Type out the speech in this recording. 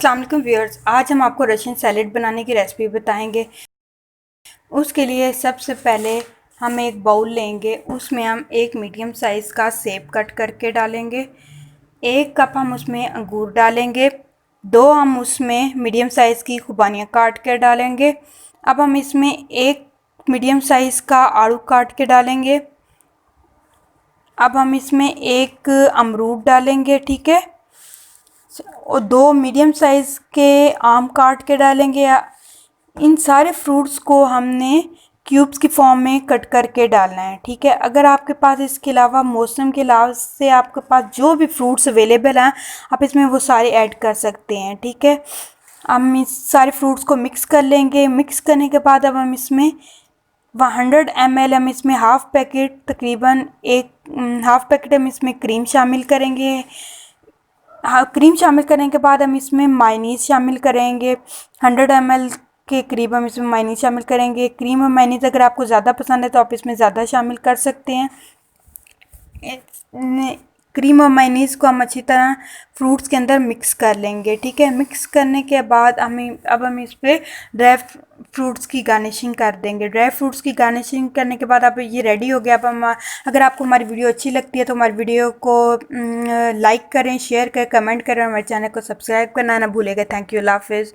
अस्सलाम वालेकुम व्यूअर्स, आज हम आपको रशियन सैलेड बनाने की रेसिपी बताएंगे। उसके लिए सबसे पहले हम एक बाउल लेंगे, उसमें हम एक मीडियम साइज़ का सेब कट करके डालेंगे। 1 कप हम उसमें अंगूर डालेंगे। 2 हम उसमें मीडियम साइज़ की खुबानियाँ काट के डालेंगे। अब हम इसमें एक मीडियम साइज़ का आलू काट के डालेंगे। अब हम इसमें एक अमरूद डालेंगे, ठीक है, और 2 मीडियम साइज़ के आम काट के डालेंगे। इन सारे फ्रूट्स को हमने क्यूब्स की फॉर्म में कट करके डालना है, ठीक है। अगर आपके पास इसके अलावा मौसम के अलावा से आपके पास जो भी फ्रूट्स अवेलेबल हैं, आप इसमें वो सारे ऐड कर सकते हैं, ठीक है। हम इस सारे फ्रूट्स को मिक्स कर लेंगे। मिक्स करने के बाद अब हम इसमें 100 ml हम इसमें हाफ़ पैकेट, तकरीबन एक हाफ़ पैकेट हम इसमें क्रीम शामिल करेंगे। हाँ, क्रीम शामिल करने के बाद हम इसमें मायोनीज़ शामिल करेंगे। 100 ml के करीब हम इसमें मायोनीज़ शामिल करेंगे। क्रीम और मायोनीज़ अगर आपको ज़्यादा पसंद है तो आप इसमें ज़्यादा शामिल कर सकते हैं। क्रीम और मायोनीज़ को हम अच्छी तरह फ्रूट्स के अंदर मिक्स कर लेंगे, ठीक है। मिक्स करने के बाद अब हम इस पर ड्राई फ्रूट्स की गार्निशिंग कर देंगे। ड्राई फ्रूट्स की गार्निशिंग करने के बाद अब ये रेडी हो गया। अब हम, अगर आपको हमारी वीडियो अच्छी लगती है तो हमारी वीडियो को लाइक करें, शेयर करें, कमेंट करें और हमारे चैनल को सब्सक्राइब करना ना भूलेगा। थैंक यू, अल्लाह हाफ़िज़।